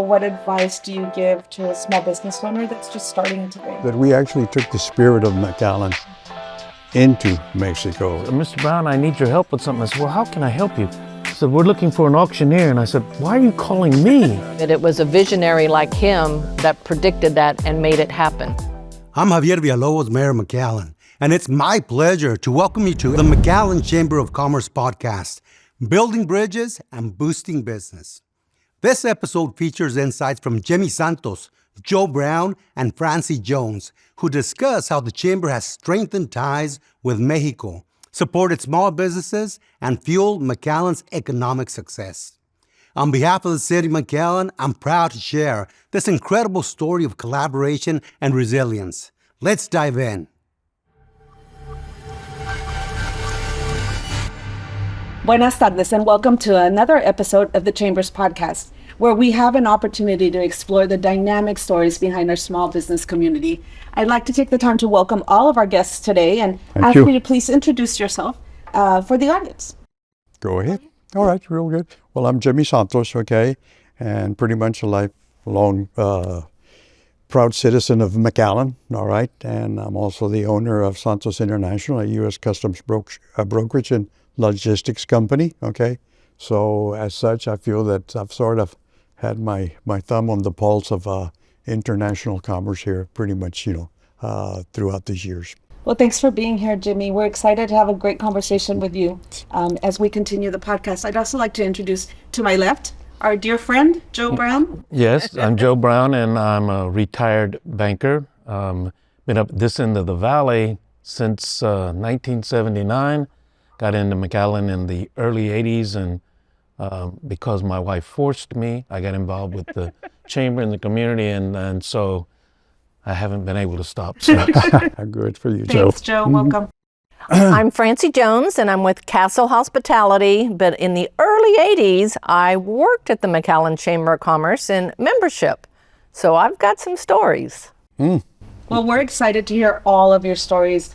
what advice do you give to a small business owner that's just starting today? That we actually took the spirit of McAllen into Mexico. Mr. Brown, I need your help with something. I said, well, how can I help you? He said, we're looking for an auctioneer. And I said, why are you calling me? That it was a visionary like him that predicted that and made it happen. I'm Javier Villalobos, Mayor of McAllen, and it's my pleasure to welcome you to the McAllen Chamber of Commerce podcast, Building Bridges and Boosting Business. This episode features insights from Jimmy Santos, Joe Brown, and Francy Jones, who discuss how the Chamber has strengthened ties with Mexico, supported small businesses, and fueled McAllen's economic success. On behalf of the city of McAllen, I'm proud to share this incredible story of collaboration and resilience. Let's dive in. Buenas tardes and welcome to another episode of the Chamber's podcast, where we have an opportunity to explore the dynamic stories behind our small business community. I'd like to take the time to welcome all of our guests today and ask you to please introduce yourself for the audience. Go ahead. All right, real good. Well, I'm Jimmy Santos, okay, and pretty much a lifelong proud citizen of McAllen, all right, and I'm also the owner of Santos International, a U.S. Customs brokerage and logistics company, okay. So as such, I feel that I've sort of had my thumb on the pulse of international commerce here pretty much, throughout these years. Well, thanks for being here, Jimmy. We're excited to have a great conversation with you as we continue the podcast. I'd also like to introduce to my left our dear friend, Joe Brown. Yes, I'm Joe Brown, and I'm a retired banker. Been up this end of the valley since 1979. Got into McAllen in the early 80s, and because my wife forced me, I got involved with the chamber and the community, and so I haven't been able to stop. So. Good for you, Joe. Thanks, Joe. Welcome. I'm Francy Jones, and I'm with Castle Hospitality, but in the early 80s, I worked at the McAllen Chamber of Commerce in membership, so I've got some stories. Well, we're excited to hear all of your stories.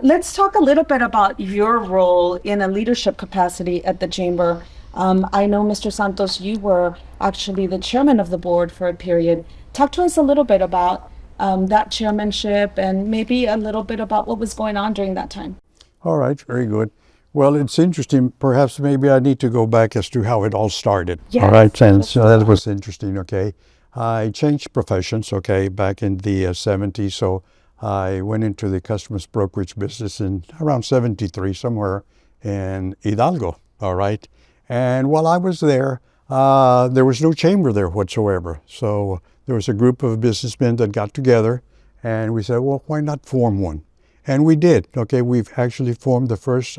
Let's talk a little bit about your role in a leadership capacity at the Chamber. I know, Mr. Santos, you were actually the chairman of the board for a period. Talk to us a little bit about that chairmanship and maybe a little bit about what was going on during that time. All right, very good. Well, it's interesting. Perhaps maybe I need to go back as to how it all started. Yes. All right, and so that was interesting, okay. I changed professions, okay, back in the 70s, so I went into the customs brokerage business in around 73, somewhere in Hidalgo, all right. And while I was there was no chamber there whatsoever. So there was a group of businessmen that got together, and we said, well, why not form one? And we did, okay. We've actually formed the first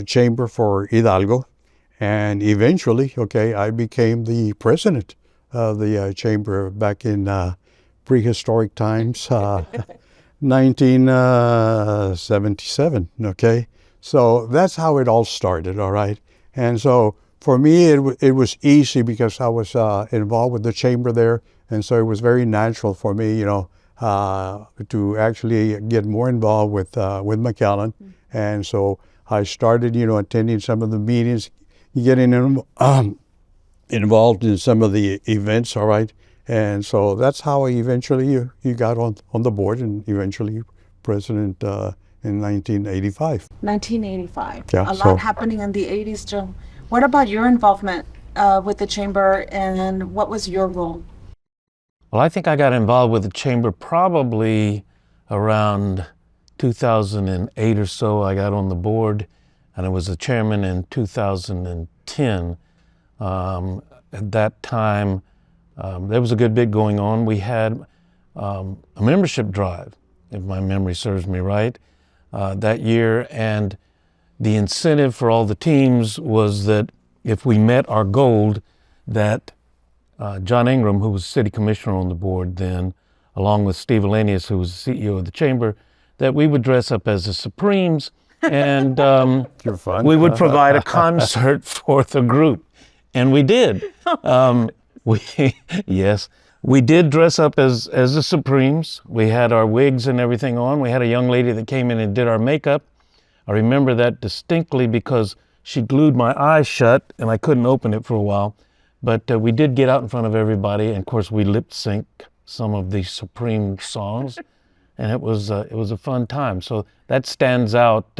chamber for Hidalgo, and eventually, okay, I became the president of the chamber back in prehistoric times, 1977, okay? So that's how it all started, all right? And so for me, it was easy because I was involved with the chamber there, and so it was very natural for me, to actually get more involved with McAllen. And so I started, attending some of the meetings, getting involved in some of the events, all right? And so that's how eventually you got on the board and eventually president in 1985. 1985. Yeah, a lot happening in the 80s, Joe. What about your involvement with the chamber, and what was your role? Well, I think I got involved with the chamber probably around 2008 or so. I got on the board, and I was the chairman in 2010. At that time, there was a good bit going on. We had a membership drive, if my memory serves me right, that year, and the incentive for all the teams was that if we met our goal, that John Ingram, who was city commissioner on the board then, along with Steve Elenius, who was the CEO of the chamber, that we would dress up as the Supremes, and we would provide a concert for the group. And we did. We did dress up as the Supremes. We had our wigs and everything on. We had a young lady that came in and did our makeup. I remember that distinctly because she glued my eyes shut and I couldn't open it for a while. But we did get out in front of everybody, and of course we lip sync some of the Supreme songs, and it was a fun time. So that stands out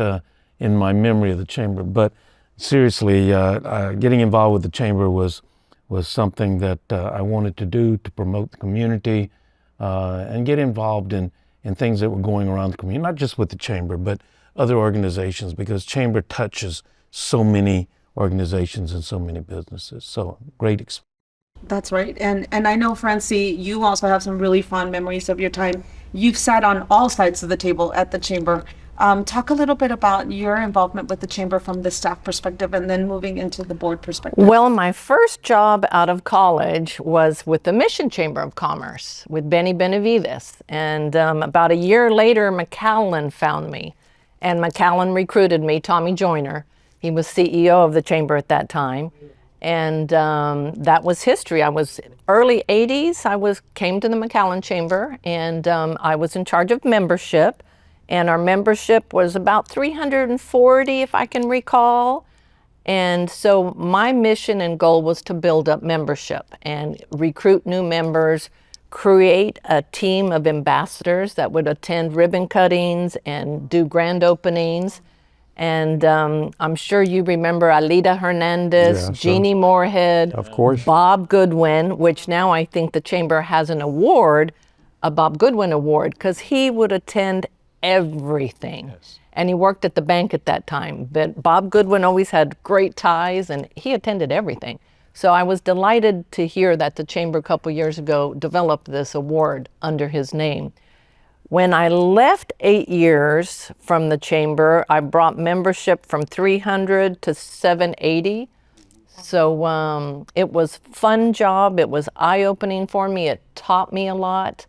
in my memory of the chamber. But seriously, getting involved with the chamber was something that I wanted to do to promote the community and get involved in things that were going around the community, not just with the chamber, but other organizations, because chamber touches so many organizations and so many businesses. So great experience. That's right. And I know, Francie, you also have some really fond memories of your time. You've sat on all sides of the table at the chamber. Talk a little bit about your involvement with the chamber from the staff perspective and then moving into the board perspective. Well, my first job out of college was with the Mission Chamber of Commerce with Benny Benavides. And about a year later, McAllen found me. And McAllen recruited me, Tommy Joyner. He was CEO of the chamber at that time. And that was history. I was early 80s. Came to the McAllen Chamber, and I was in charge of membership. And our membership was about 340, if I can recall. And so my mission and goal was to build up membership and recruit new members, create a team of ambassadors that would attend ribbon cuttings and do grand openings. And I'm sure you remember Alida Hernandez, Yeah, Jeannie Moorhead, Of course. Bob Goodwin, which now I think the chamber has an award, a Bob Goodwin Award, because he would attend everything. Yes. And he worked at the bank at that time. But Bob Goodwin always had great ties, and he attended everything. So I was delighted to hear that the chamber a couple years ago developed this award under his name. When I left 8 years from the chamber, I brought membership from 300 to 780. So it was a fun job. It was eye-opening for me. It taught me a lot.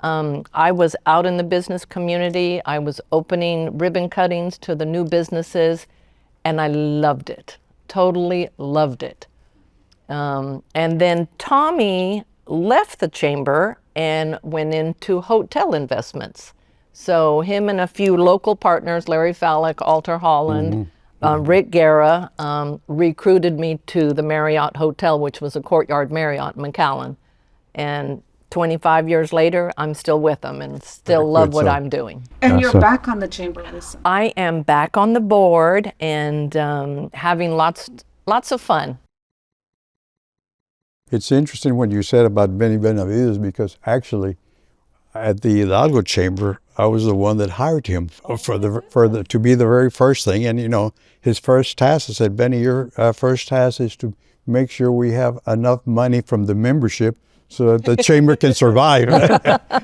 I was out in the business community. I was opening ribbon cuttings to the new businesses, and I loved it. Totally loved it. And then Tommy left the chamber and went into hotel investments. So him and a few local partners, Larry Fallick, Alter Holland, Rick Guerra, recruited me to the Marriott Hotel, which was a Courtyard Marriott in McAllen. And 25 years later, I'm still with them and still Very love good, what so- I'm doing. And you're so- back on the chamber this summer. I am back on the board and having lots of fun. It's interesting what you said about Benny Benavides, because actually at the Hidalgo Chamber, I was the one that hired him to be the very first thing. And, you know, his first task, I said, Benny, your first task is to make sure we have enough money from the membership so that the chamber can survive.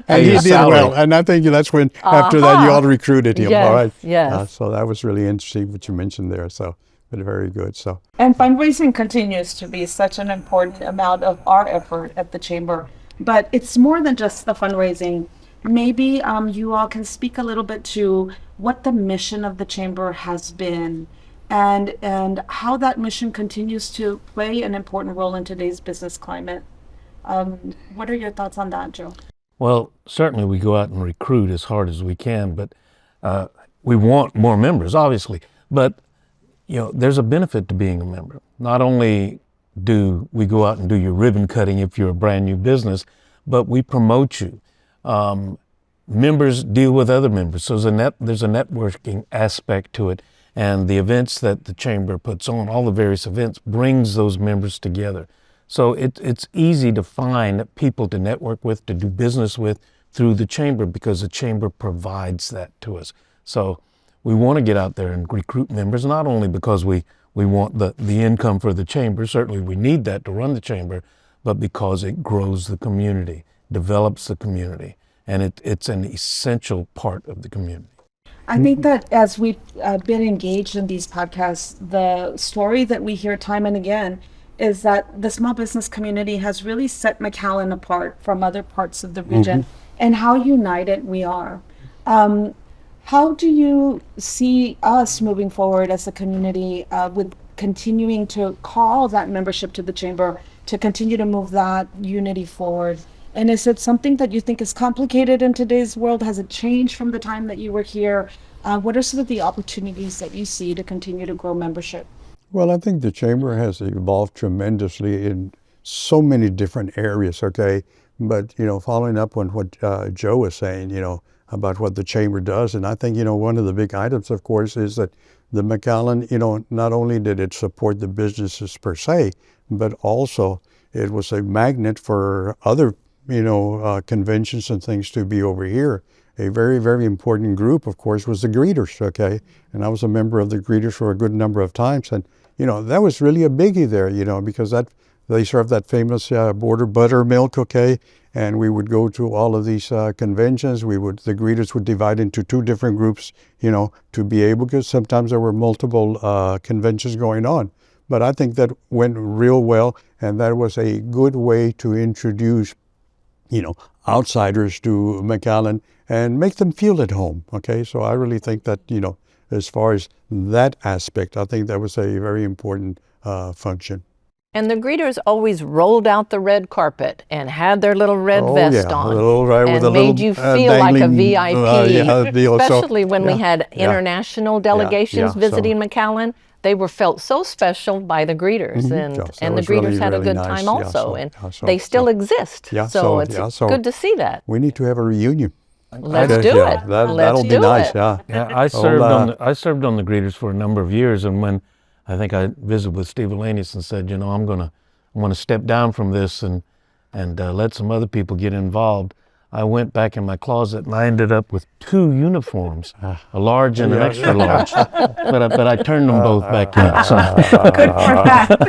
And he his did salary. well. And I think that's when, after that, you all recruited him. Yes, All right. yes. So that was really interesting what you mentioned there. So, but very good. So. And fundraising continues to be such an important amount of our effort at the chamber. But it's more than just the fundraising. Maybe you all can speak a little bit to what the mission of the chamber has been and how that mission continues to play an important role in today's business climate. What are your thoughts on that, Joe? Well, certainly we go out and recruit as hard as we can, but we want more members, obviously. But, you know, there's a benefit to being a member. Not only do we go out and do your ribbon cutting if you're a brand new business, but we promote you. Members deal with other members, so there's a networking aspect to it. And the events that the chamber puts on, all the various events, brings those members together. So it's easy to find people to network with, to do business with through the chamber, because the chamber provides that to us. So we want to get out there and recruit members, not only because we want the income for the chamber, certainly we need that to run the chamber, but because it grows the community, develops the community, and it's an essential part of the community. I think that as we've been engaged in these podcasts, the story that we hear time and again is that the small business community has really set McAllen apart from other parts of the region and how united we are. How do you see us moving forward as a community with continuing to call that membership to the chamber, to continue to move that unity forward? And is it something that you think is complicated in today's world? Has it changed from the time that you were here? What are some of the opportunities that you see to continue to grow membership? Well, I think the chamber has evolved tremendously in so many different areas, okay? But, following up on what Joe was saying, about what the chamber does, and I think, one of the big items, of course, is that the McAllen, not only did it support the businesses per se, but also it was a magnet for other, conventions and things to be over here. A very, very important group, of course, was the greeters, okay? And I was a member of the greeters for a good number of times. And, that was really a biggie there, because they served that famous border buttermilk, okay? And we would go to all of these conventions. The greeters would divide into two different groups, to be able, because sometimes there were multiple conventions going on. But I think that went real well, and that was a good way to introduce, outsiders to McAllen and make them feel at home, okay? So I really think that, as far as that aspect, I think that was a very important function. And the greeters always rolled out the red carpet and had their little red vest on, with and made you feel like a VIP, deal. especially when we had international delegations visiting McAllen. They were felt so special by the greeters, and the greeters really, had a really good nice. time also, they still exist. So it's good to see that. We need to have a reunion. Let's do it. That'll be nice. Yeah. I served on the greeters for a number of years, and when I think I visited with Steve Elanius and said, I'm going to step down from this and let some other people get involved. I went back in my closet and I ended up with 2 uniforms, a large and an extra large. But I turned them both back in. So. Good for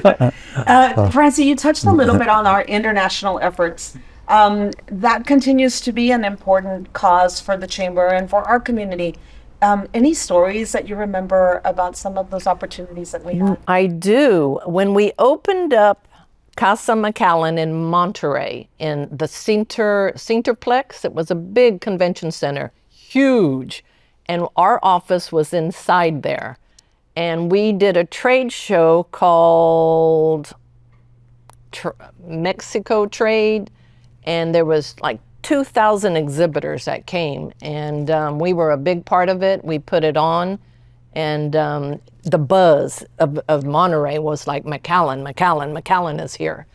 that. Francie, you touched a little bit on our international efforts. That continues to be an important cause for the chamber and for our community. Any stories that you remember about some of those opportunities that we had? I do. When we opened up Casa McAllen in Monterey, in the Centerplex, it was a big convention center, huge, and our office was inside there. And we did a trade show called Mexico Trade, and there was like 2,000 exhibitors that came, and we were a big part of it. We put it on, and the buzz of Monterey was like, McAllen is here.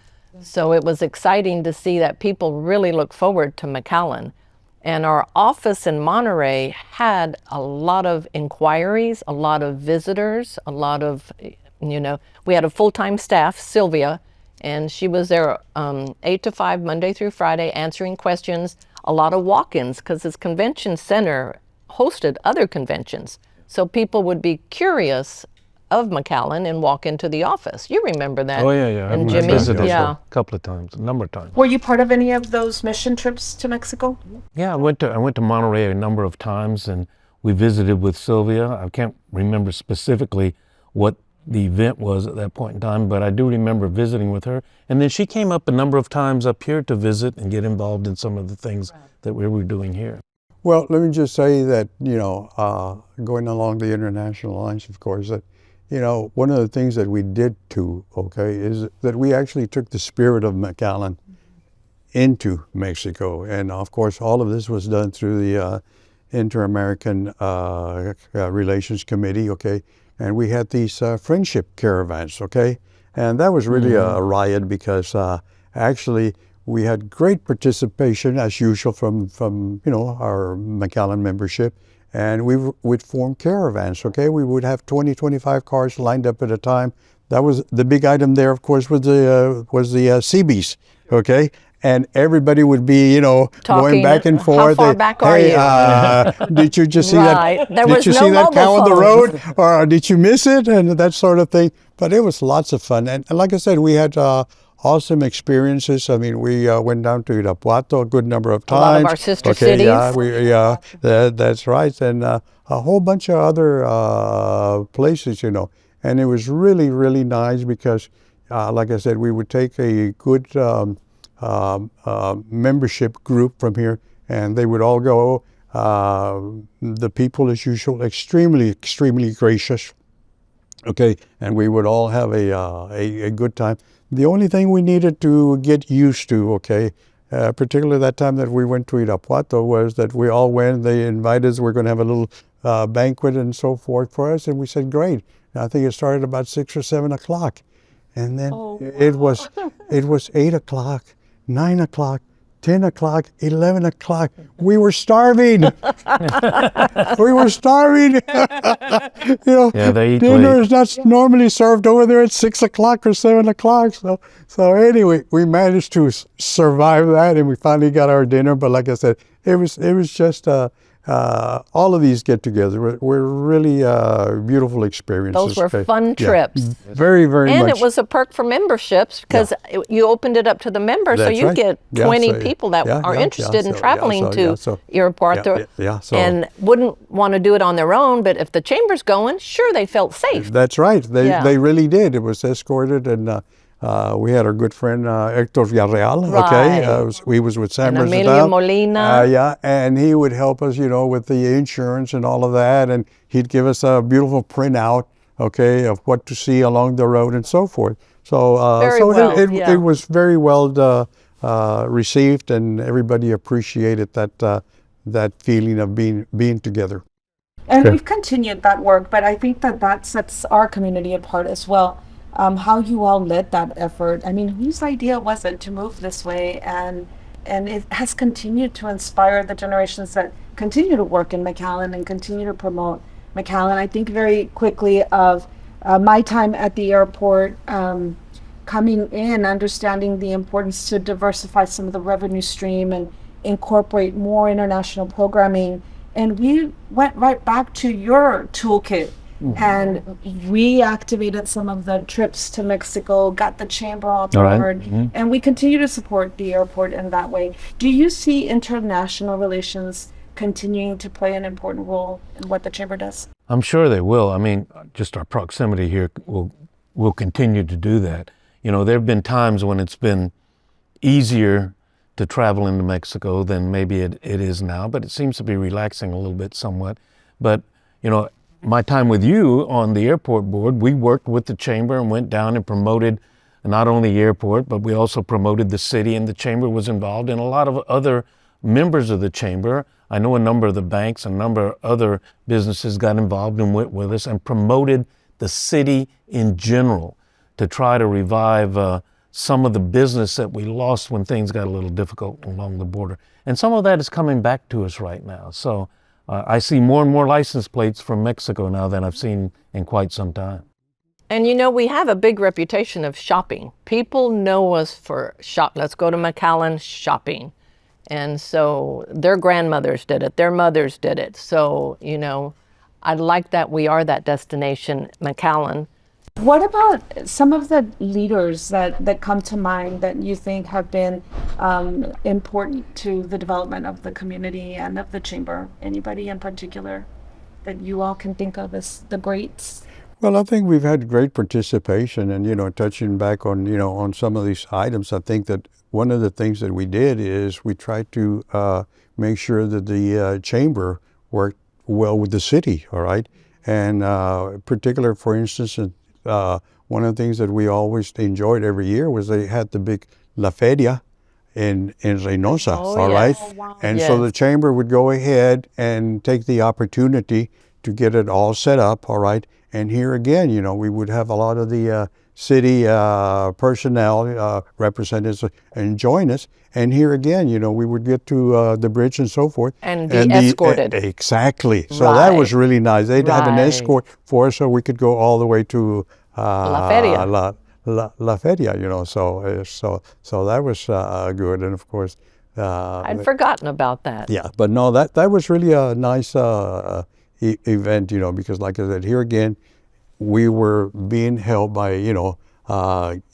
So it was exciting to see that people really look forward to McAllen. And our office in Monterey had a lot of inquiries, a lot of visitors, a lot of, we had a full-time staff, Sylvia, and she was there 8 to 5, Monday through Friday, answering questions, a lot of walk-ins, because this convention center hosted other conventions. So people would be curious of McAllen and walk into the office. You remember that? Oh, yeah. And I Jimmy, visited a couple of times, a number of times. Were you part of any of those mission trips to Mexico? Yeah, I went to Monterey a number of times, and we visited with Sylvia. I can't remember specifically what the event was at that point in time, but I do remember visiting with her. And then she came up a number of times up here to visit and get involved in some of the things that we were doing here. Well, let me just say that, going along the international lines, of course, that, one of the things that we did too, okay, is that we actually took the spirit of McAllen into Mexico. And of course, all of this was done through the Inter-American Relations Committee, okay? And we had these friendship caravans, okay? And that was really a riot because actually we had great participation as usual from our McAllen membership. And we would form caravans, okay? We would have 20, 25 cars lined up at a time. That was the big item there, of course, was the CBs, okay? And everybody would be, going back and forth. How far back are you? Did you just see Right. that? There did was you no see that cow on the mobile road, or did you miss it, and that sort of thing? But it was lots of fun, and like I said, we had awesome experiences. I mean, we went down to Irapuato a good number of times. A lot of our sister cities. That's right, and a whole bunch of other places, And it was really, really nice because, like I said, we would take a good membership group from here, and they would all go. The people, as usual, extremely gracious. Okay, and we would all have a good time. The only thing we needed to get used to, okay, particularly that time that we went to Irapuato, was that we all went. They invited us. We're going to have a little banquet and so forth for us, and we said, great. I think it started about 6 or 7 o'clock. And then it was 8 o'clock, 9 o'clock, 10 o'clock, 11 o'clock. We were starving. We were starving. Yeah, they eat dinner late. is not normally served over there at 6 o'clock or 7 o'clock. So anyway, we managed to survive that, and we finally got our dinner. But like I said, it was just all of these get-togethers were really beautiful experiences. Those were okay? fun trips. Very, very And much. it was a perk for memberships because you opened it up to the members, so That's you right. get Yeah, 20 so, people that are interested in traveling to airport and wouldn't want to do it on their own, but if the chamber's going, sure, they felt safe. That's right. They really did. It was escorted, and we had our good friend Hector Villarreal. Okay, he was with San And Bernardino. Amelia Molina. Yeah, and he would help us, with the insurance and all of that, and he'd give us a beautiful printout, okay, of what to see along the road and so forth. So, it was very well received, and everybody appreciated that feeling of being together. And we've continued that work, but I think that sets our community apart as well. How you all led that effort. I mean, whose idea was it to move this way? And it has continued to inspire the generations that continue to work in McAllen and continue to promote McAllen. I think very quickly of my time at the airport, coming in, understanding the importance to diversify some of the revenue stream and incorporate more international programming. And we went right back to your toolkit. And reactivated some of the trips to Mexico, got the chamber on board, and we continue to support the airport in that way. Do you see international relations continuing to play an important role in what the chamber does? I'm sure they will. I mean, just our proximity here will continue to do that. There have been times when it's been easier to travel into Mexico than maybe it is now, but it seems to be relaxing a little bit somewhat. But, my time with you on the airport board, we worked with the chamber and went down and promoted not only the airport, but we also promoted the city, and the chamber was involved, and a lot of other members of the chamber. I know a number of the banks, a number of other businesses got involved and went with us and promoted the city in general to try to revive some of the business that we lost when things got a little difficult along the border. And some of that is coming back to us right now. So I see more and more license plates from Mexico now than I've seen in quite some time. And we have a big reputation of shopping. People know us for let's go to McAllen shopping. And so their grandmothers did it, their mothers did it. So, I like that we are that destination, McAllen. What about some of the leaders that come to mind that you think have been important to the development of the community and of the chamber? Anybody in particular that you all can think of as the greats? Well, I think we've had great participation, and touching back on on some of these items, I think that one of the things that we did is we tried to make sure that the chamber worked well with the city. All right, and particular, for instance, one of the things that we always enjoyed every year was they had the big La Feria in Reynosa, all right? Oh, wow. And so the chamber would go ahead and take the opportunity to get it all set up, all right? And here again, we would have a lot of the city personnel, representatives, and join us. And here again, we would get to the bridge and so forth. And be escorted. Exactly. So that was really nice. They'd have an escort for us so we could go all the way to La Feria. La Feria, so that was good. And of course, I'd forgotten about that. Yeah, but no, that was really a nice event, because like I said, here again, we were being held by,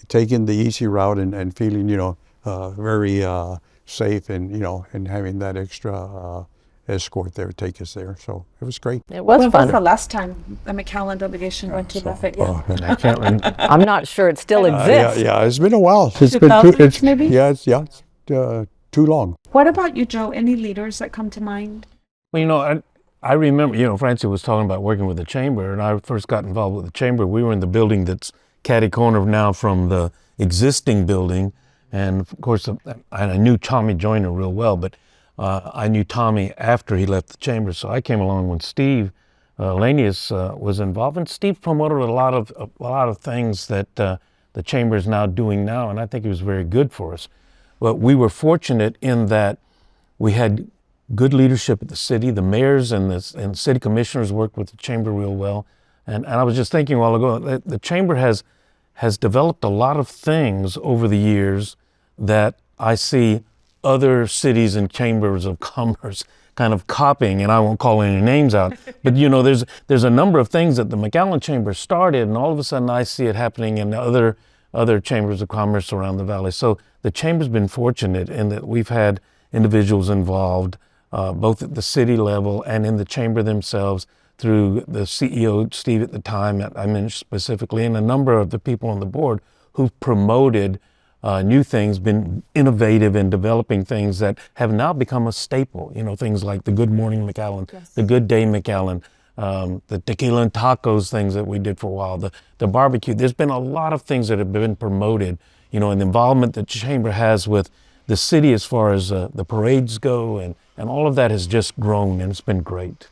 taking the easy route and feeling, very safe and, and having that extra escort there take us there. So it was great. It was When fun. was the last time the McAllen delegation went to La Feria? I can't remember. I'm not sure it still exists. Yeah, it's been a while. It's been 2000 maybe? Yeah, it's too long. What about you, Joe? Any leaders that come to mind? Well, I remember, Francy was talking about working with the chamber, and I first got involved with the chamber. We were in the building that's catty corner now from the existing building. And of course, I knew Tommy Joyner real well, but I knew Tommy after he left the chamber. So I came along when Steve Lanius was involved, and Steve promoted a lot of things that the chamber is now doing now, and I think it was very good for us. But we were fortunate in that we had good leadership at the city. The mayors and city commissioners worked with the chamber real well. And I was just thinking a while ago, the chamber has developed a lot of things over the years that I see other cities and chambers of commerce kind of copying, and I won't call any names out, but there's a number of things that the McAllen Chamber started, and all of a sudden I see it happening in other chambers of commerce around the valley. So the chamber's been fortunate in that we've had individuals involved, both at the city level and in the chamber themselves, through the CEO, Steve at the time, I mentioned specifically, and a number of the people on the board who've promoted new things, been innovative in developing things that have now become a staple. Things like the Good Morning McAllen, yes, the Good Day McAllen, the tequila and tacos things that we did for a while, the barbecue. There's been a lot of things that have been promoted, and the involvement that the chamber has with the city as far as the parades go, and all of that has just grown, and it's been great.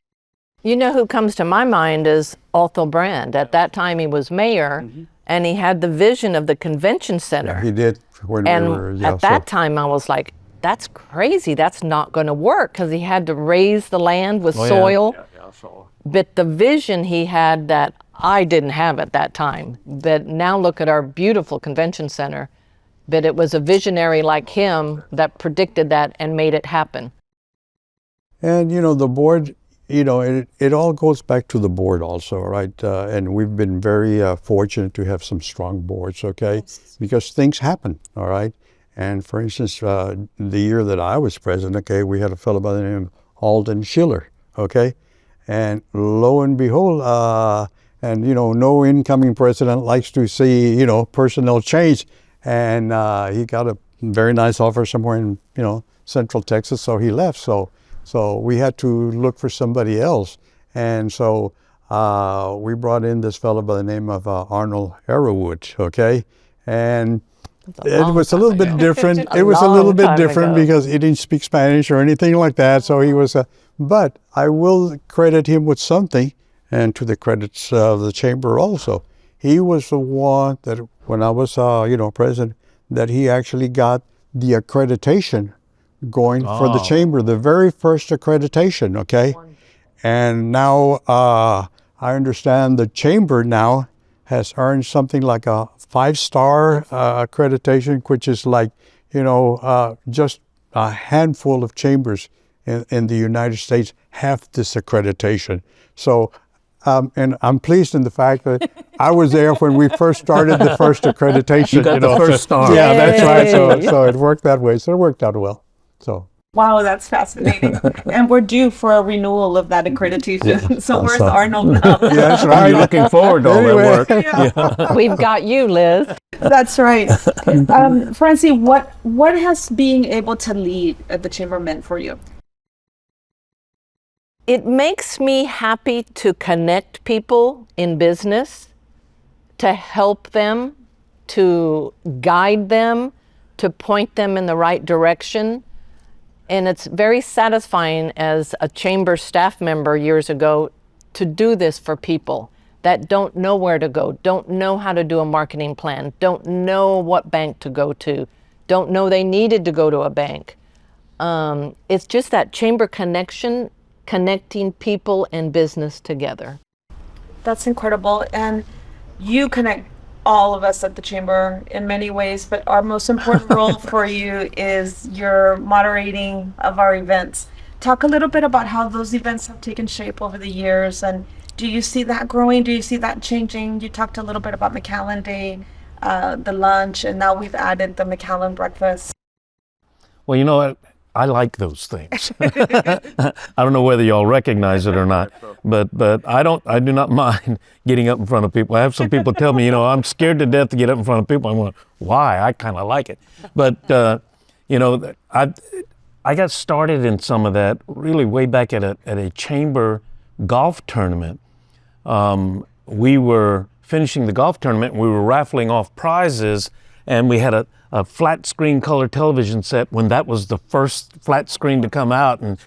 You know who comes to my mind is Otho Brand. At that time he was mayor, mm-hmm, and he had the vision of the convention center. Yeah, he did. At that time I was like, that's crazy. That's not going to work, because he had to raise the land with soil. Yeah, but the vision he had that I didn't have at that time. But now look at our beautiful convention center. But it was a visionary like him that predicted that and made it happen. And the board, it all goes back to the board also, right? And we've been very fortunate to have some strong boards, okay? Yes. Because things happen, all right? And for instance, the year that I was president, okay, we had a fellow by the name of Alden Schiller, okay? And lo and behold, no incoming president likes to see, personnel change. And he got a very nice offer somewhere in, Central Texas, so he left. So we had to look for somebody else. And so we brought in this fellow by the name of Arnold Arrowwood, okay? And it was a little bit different. It was a little bit different because he didn't speak Spanish or anything like that. So he was but I will credit him with something, and to the credits of the chamber also. He was the one that when I was, president, that he actually got the accreditation going for the chamber, the very first accreditation, okay? And now I understand the chamber now has earned something like a 5-star accreditation, which is like, just a handful of chambers in the United States have this accreditation. So, and I'm pleased in the fact that I was there when we first started the first accreditation. You got the first star. Yeah, that's right. So it worked that way. So it worked out well. So. Wow, that's fascinating. And we're due for a renewal of that accreditation. Yeah, so where's Arnold now? Yeah, that's right. I'm looking forward to all that work. Yeah. We've got you, Liz. That's right. Francy, what has being able to lead at the chamber meant for you? It makes me happy to connect people in business, to help them, to guide them, to point them in the right direction. And it's very satisfying as a chamber staff member years ago to do this for people that don't know where to go, don't know how to do a marketing plan, don't know what bank to go to, don't know they needed to go to a bank. It's just that chamber connection, connecting people and business together. That's incredible. And you connect all of us at the chamber in many ways, but our most important role for you is your moderating of our events. Talk a little bit about how those events have taken shape over the years, and do you see that growing? Do you see that changing? You talked a little bit about McAllen Day, the lunch, and now we've added the McAllen breakfast. Well, you know what? I like those things. I don't know whether y'all recognize it or not, but I do not mind getting up in front of people. I have some people tell me, I'm scared to death to get up in front of people. I'm going, why? I kind of like it. But, I got started in some of that really way back at a chamber golf tournament. We were finishing the golf tournament and we were raffling off prizes, and we had a flat screen color television set when that was the first flat screen to come out, and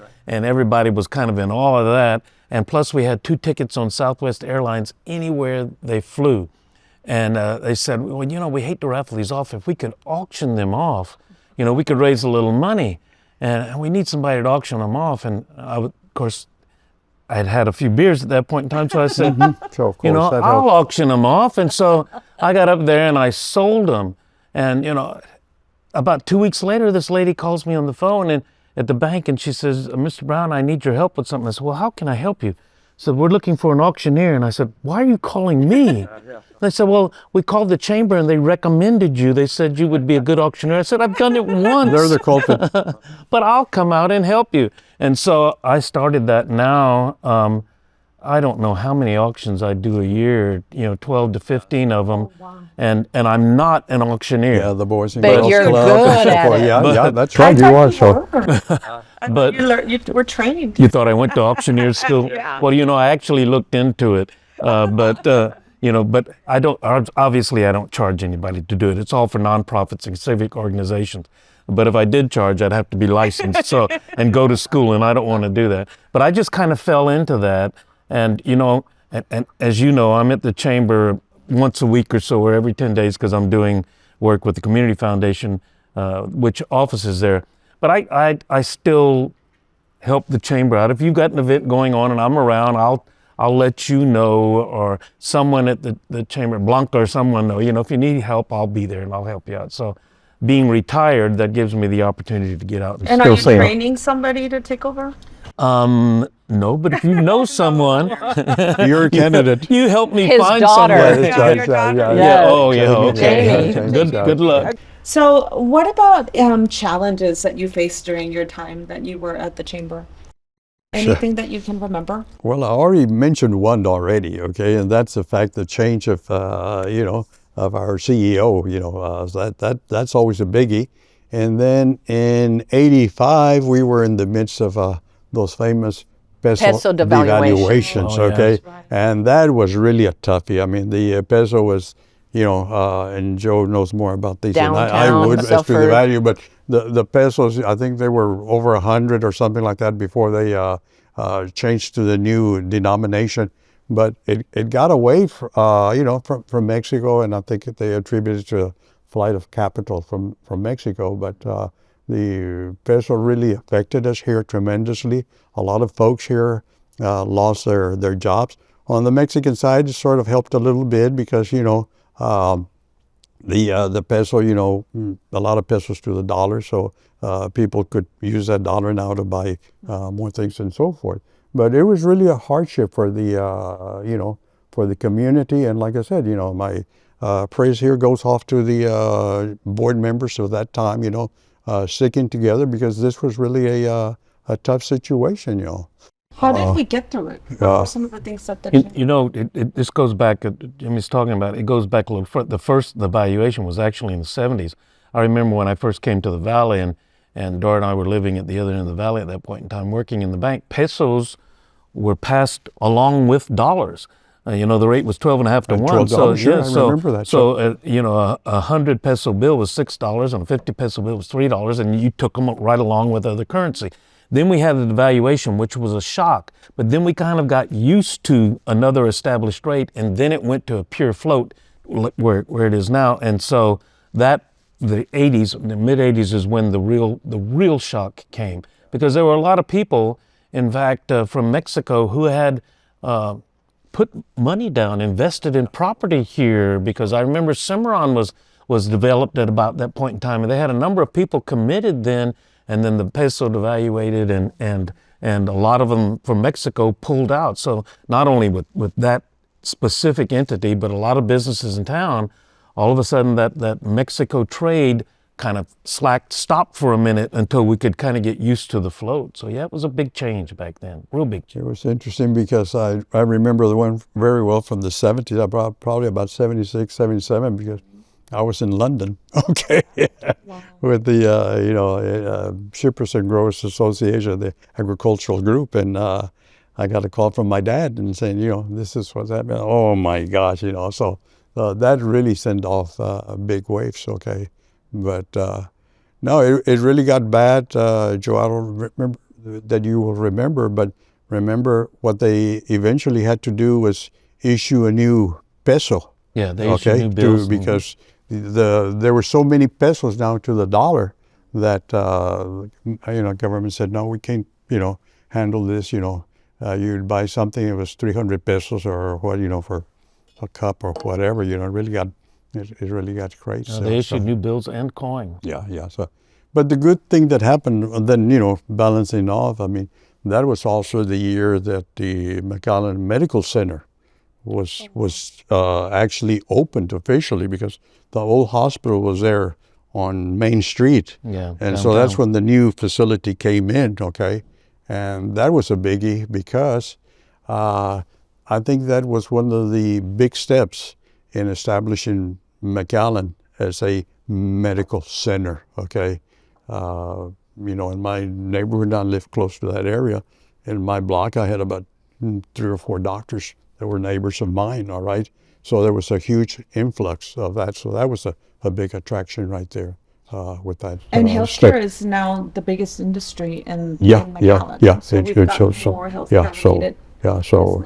everybody was kind of in awe of that. And plus we had 2 tickets on Southwest Airlines anywhere they flew. And they said, well, we hate to raffle these off. If we could auction them off, we could raise a little money. And we need somebody to auction them off. And of course, I had a few beers at that point in time. So I said, So, of course, that I'll helped. auction them off. And so I got up there and I sold them. And, about 2 weeks later, this lady calls me on the phone and at the bank, and she says, Mr. Brown, I need your help with something. I said, well, how can I help you? So we're looking for an auctioneer. And I said, why are you calling me? They said, well, we called the chamber and they recommended you. They said you would be a good auctioneer. I said, I've done it once. They're the culprit. But I'll come out and help you. And so I started that now. I don't know how many auctions I do a year, 12 to 15 of them. And I'm not an auctioneer. Yeah, the Boys and But Girls you're Club good and so at forth. it. Yeah, that's right. You are. So, But You were trained. you thought I went to auctioneer school? Well, I actually looked into it. But I don't, obviously I don't charge anybody to do it. It's all for nonprofits and civic organizations. But if I did charge, I'd have to be licensed and go to school, and I don't want to do that. But I just kind of fell into that. And, and as you know, I'm at the chamber once a week or so, or every 10 days, because I'm doing work with the Community Foundation, which office is there. But I still help the chamber out. If you've got an event going on and I'm around, I'll let you know, or someone at the chamber, Blanca or someone know, if you need help, I'll be there and I'll help you out. So being retired, that gives me the opportunity to get out and And are still you say, training somebody to take over? no, but if you know someone, you're a candidate. you help me His find daughter. someone. That's Yeah, right, your yeah, daughter. Yeah, Yeah. oh yeah, okay. Jamie. Good luck. So, what about challenges that you faced during your time that you were at the chamber? Anything that you can remember? Well, I already mentioned one already, okay, and that's the fact the change of, of our CEO, that's always a biggie. And then in '85, we were in the midst of those famous Peso devaluation. devaluations, Oh, yeah. okay, That's right. and that was really a toughie. I mean, the peso was, and Joe knows more about these than I Downtown would as to the suffered. value, but the pesos, I think they were over 100 or something like that before they changed to the new denomination. But it got away, from Mexico, and I think they attributed it to a flight of capital from Mexico. But the peso really affected us here tremendously. A lot of folks here lost their jobs. On the Mexican side, it sort of helped a little bit because, the peso, a lot of pesos to the dollar, so people could use that dollar now to buy more things and so forth. But it was really a hardship for the, for the community. And like I said, my praise here goes off to the board members of that time, sticking together, because this was really a tough situation, How did we get through it? What were some of the things that This goes back, Jimmy's talking about, it goes back a little further. The valuation was actually in the 70s. I remember when I first came to the Valley, and Dora and I were living at the other end of the Valley at that point in time, working in the bank. Pesos were passed along with dollars. The rate was 12.5 to 1. $12, sure, I remember that. So, a 100 peso bill was $6 and a 50 peso bill was $3, and you took them right along with other currency. Then we had the devaluation, which was a shock. But then we kind of got used to another established rate, and then it went to a pure float where it is now. And so the mid 80s is when the real shock came, because there were a lot of people, in fact, from Mexico who had put money down, invested in property here, because I remember Cimarron was developed at about that point in time, and they had a number of people committed then. And then the peso devaluated, and a lot of them from Mexico pulled out. So not only with that specific entity, but a lot of businesses in town, all of a sudden that Mexico trade kind of stopped for a minute until we could kind of get used to the float. So yeah, it was a big change back then, real big change. It was interesting because I remember the one very well from the 70s, probably about 76, 77, because I was in London, okay, wow. With the, Shippers and Growers Association, the agricultural group, and I got a call from my dad and saying, this is what's happening. Oh my gosh, so that really sent off big waves, okay. But no, it really got bad, Joe. I don't remember that you will remember, but remember what they eventually had to do was issue a new peso. Yeah, they issue new bills. Because there were so many pesos down to the dollar that government said, no, we can't handle this. You'd buy something, it was 300 pesos or what, for a cup or whatever. It really got crazy. They issued new bills and coin. Yeah. So, but the good thing that happened, and then balancing off, that was also the year that the McAllen Medical Center was actually opened officially, because the old hospital was there on Main Street. Yeah, and downtown. So that's when the new facility came in, okay? And that was a biggie, because I think that was one of the big steps in establishing McAllen as a medical center, okay? In my neighborhood, I lived close to that area. In my block, I had about 3 or 4 doctors that were neighbors of mine, all right? So there was a huge influx of that. So that was a big attraction right there with that. And healthcare is now the biggest industry in McAllen. Yeah. So we've got more healthcare related. So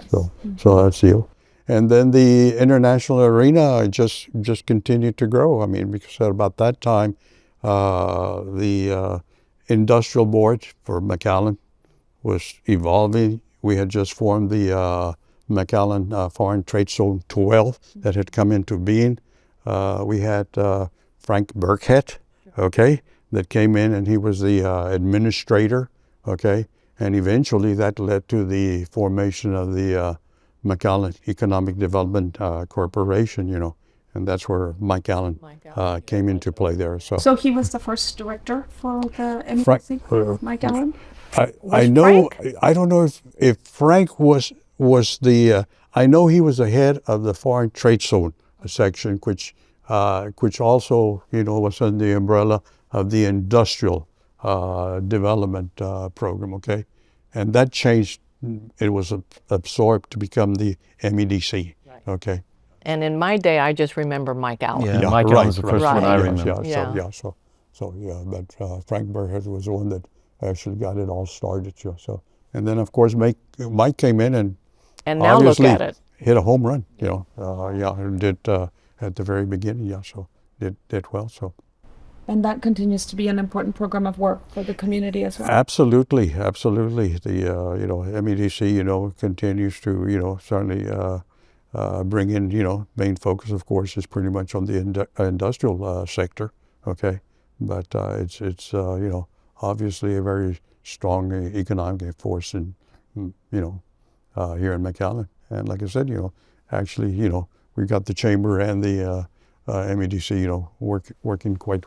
that's the. And then the international arena just continued to grow. Because at about that time, the industrial board for McAllen was evolving. We had just formed the McAllen Foreign Trade Zone 12 that had come into being. We had Frank Burkhead, okay, that came in, and he was the administrator, okay, and eventually that led to the formation of the McAllen Economic Development Corporation, and that's where Mike Allen came into play there. So he was the first director for the MDC, Mike Allen? I know. I don't know if Frank was the. I know he was the head of the Foreign Trade Zone section, which also was under the umbrella of the Industrial Development Program. Okay, and that changed. It was absorbed to become the MEDC. Right. Okay. And in my day, I just remember Mike Allen. Yeah, Mike Allen was the first one I remember. But Frank Burkhead was the one that actually got it all started. So, and then of course Mike came in and now look at it, hit a home run. And did at the very beginning. So did well. So. And that continues to be an important program of work for the community as well. Absolutely. The MEDC continues to certainly bring in main focus, of course, is pretty much on the industrial sector. Okay, but it's obviously a very strong economic force in here in McAllen. And like I said, actually we got the chamber and the MEDC working quite.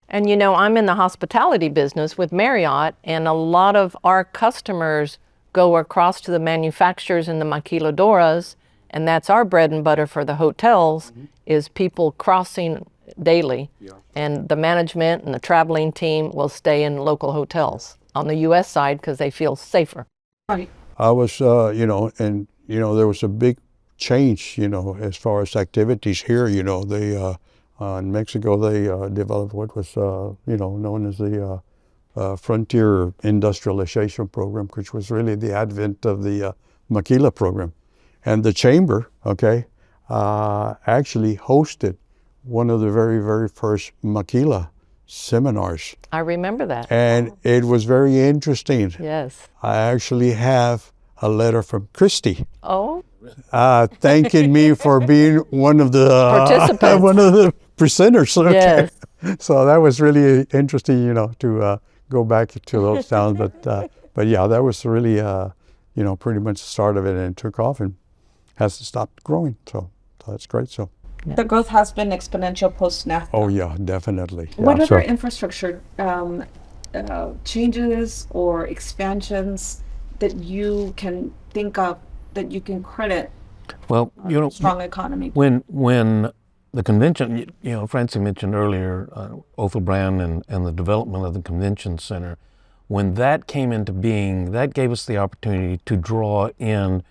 And I'm in the hospitality business with Marriott, and a lot of our customers go across to the manufacturers in the maquiladoras, and that's our bread and butter for the hotels, is people crossing daily. Yeah. And the management and the traveling team will stay in local hotels on the U.S. side because they feel safer. Right. I was, there was a big change, as far as activities here. They in Mexico, they developed what was, known as the Frontier Industrialization Program, which was really the advent of the Maquila program. And the chamber, actually hosted one of the very, very first Maquila seminars. I remember that. And it was very interesting. Yes. I actually have a letter from Christy. Oh. Thanking me for being one of the participants, one of the presenters. Okay. Yes. So that was really interesting, to go back to those towns. But yeah, that was really, pretty much the start of it, and it took off and hasn't stopped growing. So that's great. So. The growth has been exponential post-NAFTA. Oh yeah, definitely. What other infrastructure changes or expansions that you can think of that you can credit? Well, strong economy. When the convention, Francy mentioned earlier, Othel Brand and the development of the convention center, when that came into being, that gave us the opportunity to draw in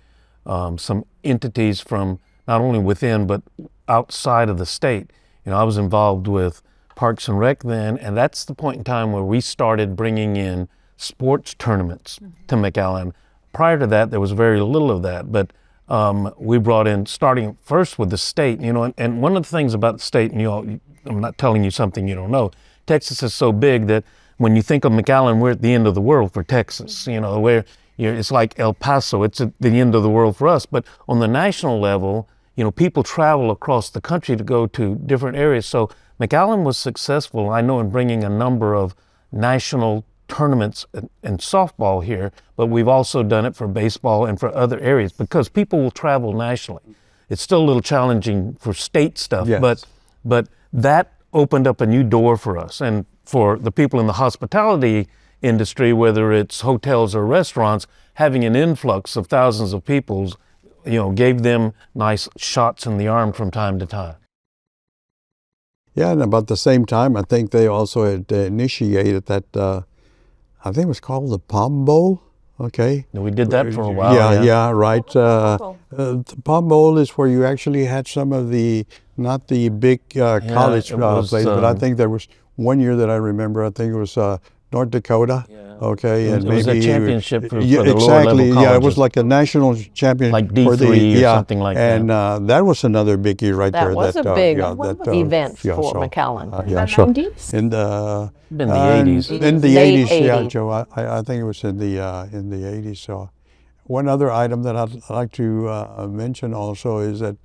some entities from not only within but outside of the state. I was involved with Parks and Rec then, and that's the point in time where we started bringing in sports tournaments to McAllen. Prior to that, there was very little of that, but we brought in, starting first with the state, and one of the things about the state, and I'm not telling you something you don't know, Texas is so big that when you think of McAllen, we're at the end of the world for Texas, where it's like El Paso, it's at the end of the world for us. But on the national level, people travel across the country to go to different areas. So McAllen was successful, I know, in bringing a number of national tournaments and softball here, but we've also done it for baseball and for other areas because people will travel nationally. It's still a little challenging for state stuff, Yes. but that opened up a new door for us. And for the people in the hospitality industry, whether it's hotels or restaurants, having an influx of thousands of people, gave them nice shots in the arm from time to time. Yeah, and about the same time, I think they also had initiated that, I think it was called the Palm Bowl, okay? And we did that for a while. Yeah, right. Bowl? The Palm Bowl is where you actually had some of the, not the big college it was, plays, but I think there was one year that I remember, I think it was North Dakota, okay? It was a championship for the lower exactly, level yeah, it was colleges. like a national champion. Like for the, D3 or something like that. and that was another biggie right That there. was a big event yeah, for so, McAllen. yeah, The so 90s? in the In the 80s. In the Late 80s, yeah, 80s. Joe. I think it was in the 80s. So, one other item that I'd like to mention also is that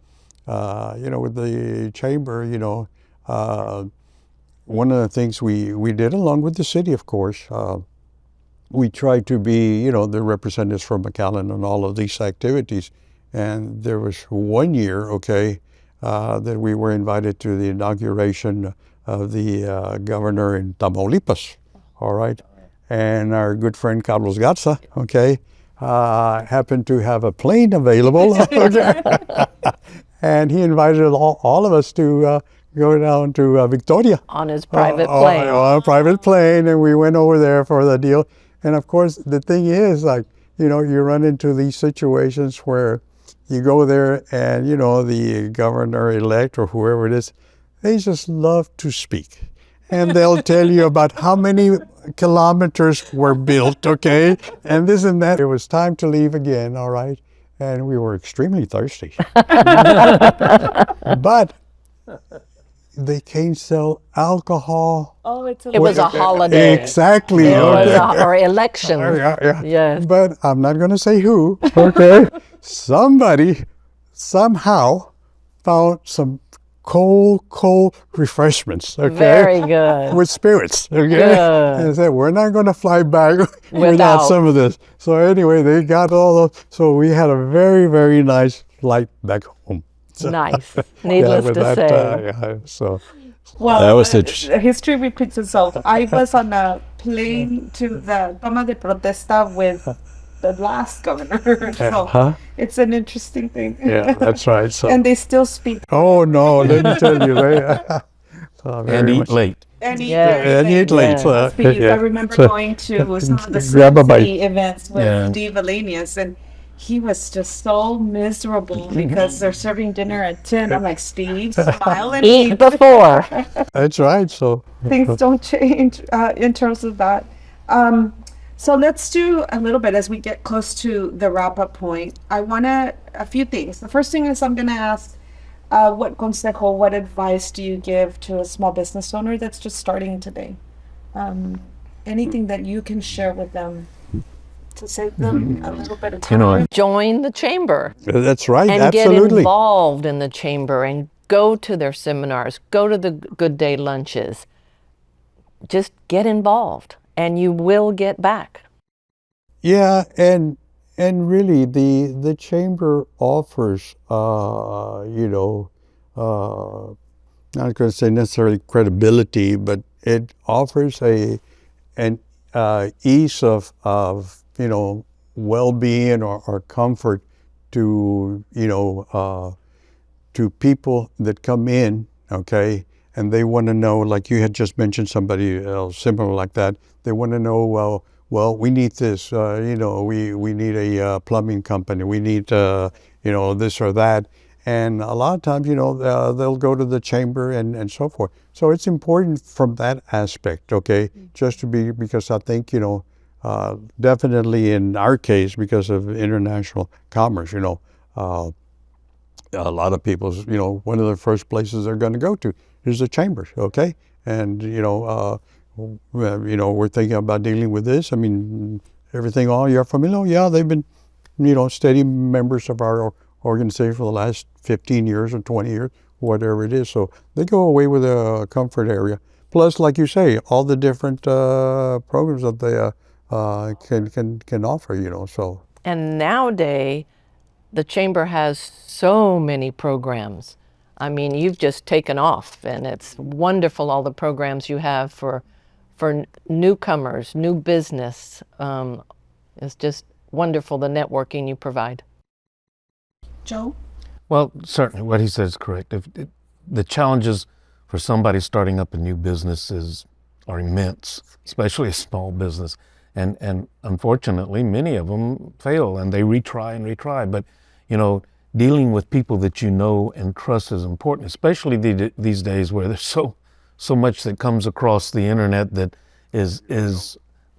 with the chamber, one of the things we did along with the city, of course, we tried to be the representatives from McAllen on all of these activities. And there was one year, okay, that we were invited to the inauguration of the governor in Tamaulipas, all right? And our good friend Carlos Garza, okay, happened to have a plane available. And he invited all of us to go down to Victoria. On his private plane. On a private plane, and we went over there for the deal. And of course, the thing is, like, you run into these situations where you go there and, the governor-elect or whoever it is, they just love to speak. And they'll tell you about how many kilometers were built, okay? And this and that. It was time to leave again, all right? And we were extremely thirsty. But they can't sell alcohol. Oh, it's a It was a holiday. Exactly. It was okay. or election. Yeah. Yes. But I'm not going to say who. Okay. Somebody somehow found some cold refreshments. Okay. Very good. With spirits. Okay. Good. And said, we're not going to fly back Without. without some of this. So anyway, they got all those. So we had a very, very nice flight back home. So, Nice. Needless with to that, say. so Well, that was interesting. History repeats itself. I was on a plane to the Toma de Protesta with the last governor. So Huh? it's an interesting thing. Yeah, that's right. So. And they still speak. Oh no, let me tell you, very And eat much. late. And eat Yeah. everything. And eat late. Yeah. I remember going to some of the Grab a city events with Yeah. Steve Alenius, and he was just so miserable because they're serving dinner at 10. I'm like, Steve, smile and Eat eat. before. That's right. So Things don't change in terms of that. So let's do a little bit as we get close to the wrap-up point. I want a few things. The first thing is I'm going to ask, what consejo, what advice do you give to a small business owner that's just starting today? Anything that you can share with them to save them a little bit of time? Join the chamber that's right. and get Absolutely. involved in the chamber and go to their seminars, go to the good day lunches. Just get involved and you will get back. Yeah, and really the chamber offers not going to say necessarily credibility, but it offers an ease of well-being or comfort to to people that come in, okay, and they want to know, like you had just mentioned somebody else similar like that. They want to know, well, we need this, we need a plumbing company, we need this or that, and a lot of times they'll go to the chamber and so forth. So it's important from that aspect, okay, just to be, because I think definitely in our case, because of international commerce, a lot of people, one of the first places they're going to go to is the chamber, okay? And, we're thinking about dealing with this. I mean, everything all you're familiar, yeah, they've been, steady members of our organization for the last 15 years or 20 years, whatever it is. So they go away with a comfort area. Plus, like you say, all the different programs that they can offer, so. And nowadays, the chamber has so many programs. I mean, you've just taken off, and it's wonderful all the programs you have for newcomers, new business. It's just wonderful the networking you provide. Joe? Well, certainly what he says is correct. The challenges for somebody starting up a new business are immense, especially a small business. And unfortunately, many of them fail and they retry and retry. But, dealing with people that you know and trust is important, especially these days where there's so much that comes across the internet that is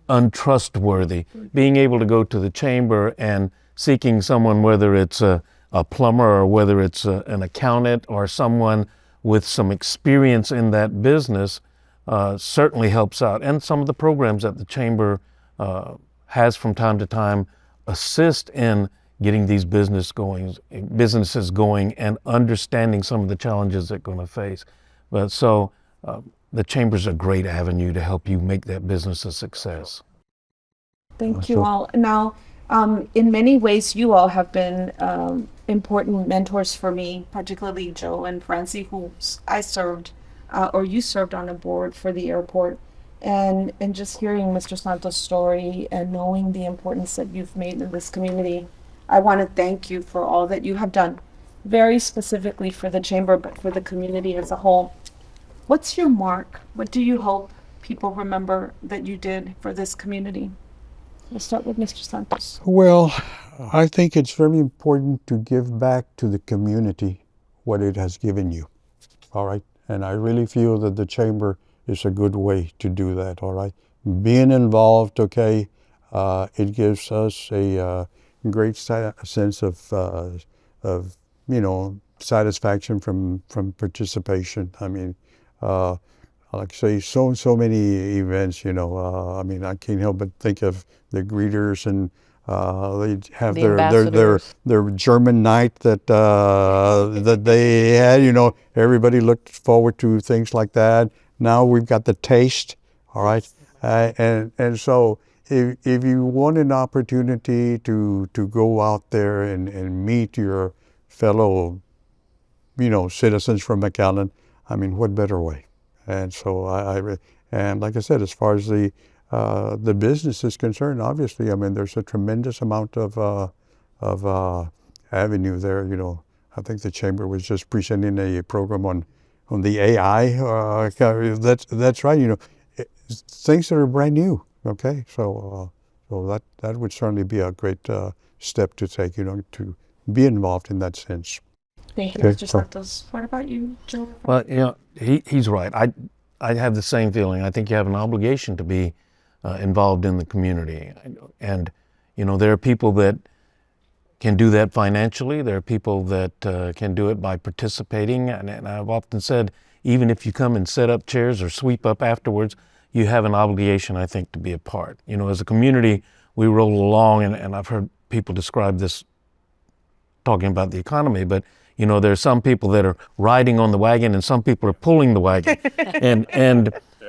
untrustworthy. Being able to go to the chamber and seeking someone, whether it's a plumber or whether it's an accountant or someone with some experience in that business, certainly helps out. And some of the programs that the chamber has from time to time assist in getting these businesses going and understanding some of the challenges they're going to face. But so the chamber's a great avenue to help you make that business a success. Thank you all. Now, in many ways, you all have been important mentors for me, particularly Joe and Francie, who I served, or you served on a board for the airport. And just hearing Mr. Santos' story and knowing the importance that you've made in this community, I want to thank you for all that you have done, very specifically for the chamber, but for the community as a whole. What's your mark? What do you hope people remember that you did for this community? We'll start with Mr. Santos. Well, I think it's very important to give back to the community what it has given you, all right? And I really feel that the chamber is a good way to do that, all right? Being involved, okay, it gives us a great sense of satisfaction from participation. I mean, like I say, so many events, I mean, I can't help but think of the greeters and they have their German night that that they had, everybody looked forward to things like that. Now we've got the taste, all right? And so if you want an opportunity to go out there and meet your fellow, citizens from McAllen, I mean, what better way? And so and like I said, as far as the business is concerned, obviously, I mean, there's a tremendous amount of avenue there. I think the chamber was just presenting a program on the AI. That's right. Things that are brand new. Okay, so that would certainly be a great step to take. To be involved in that sense. Thank you, Mr. Santos. What about you, Joe? Well, he's right. I have the same feeling. I think you have an obligation to be involved in the community. And, there are people that can do that financially. There are people that can do it by participating. And I've often said, even if you come and set up chairs or sweep up afterwards, you have an obligation, I think, to be a part. As a community, we roll along, and I've heard people describe this talking about the economy, but there are some people that are riding on the wagon and some people are pulling the wagon.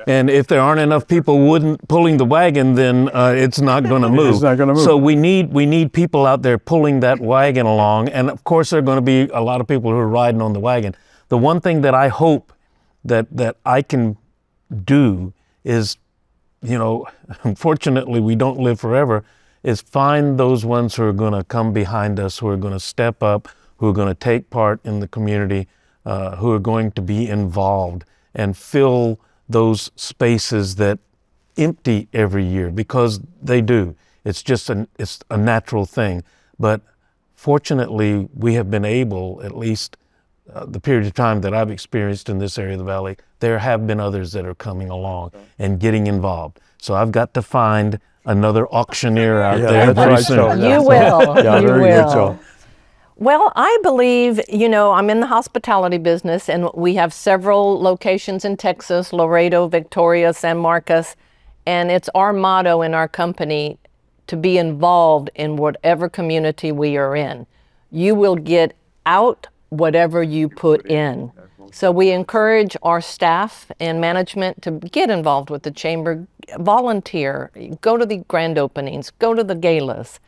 And if there aren't enough people pulling the wagon, then it's not going to move. It's not going to move. So we need people out there pulling that wagon along. And of course, there are going to be a lot of people who are riding on the wagon. The one thing that I hope that I can do is, unfortunately, we don't live forever, is find those ones who are going to come behind us, who are going to step up, who are going to take part in the community, who are going to be involved and fill those spaces that empty every year, because they do. It's just it's a natural thing. But fortunately, we have been able, at least the period of time that I've experienced in this area of the valley, there have been others that are coming along and getting involved. So I've got to find another auctioneer out there pretty soon. You will. Yeah, you very will. good, so. Well, I believe, I'm in the hospitality business, and we have several locations in Texas, Laredo, Victoria, San Marcos, and it's our motto in our company to be involved in whatever community we are in. You will get out whatever you put in. So we encourage our staff and management to get involved with the chamber, volunteer, go to the grand openings, go to the galas.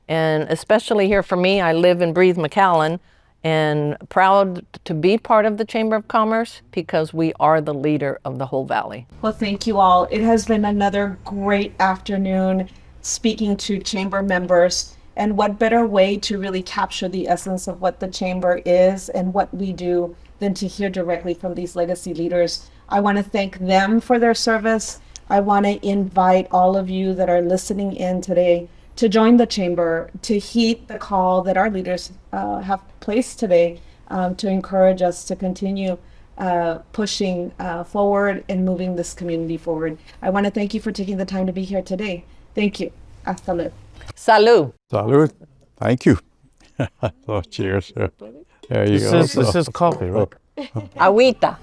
And especially here for me, I live and breathe McAllen, and proud to be part of the Chamber of Commerce because we are the leader of the whole valley. Well, thank you all. It has been another great afternoon speaking to chamber members. And what better way to really capture the essence of what the chamber is and what we do than to hear directly from these legacy leaders. I want to thank them for their service. I want to invite all of you that are listening in today to join the chamber, to heed the call that our leaders have placed today to encourage us to continue pushing forward and moving this community forward. I want to thank you for taking the time to be here today. Thank you. Hasta luego. Salud. Salud. Thank you. Oh, cheers. There you go. This is coffee, right? Agüita.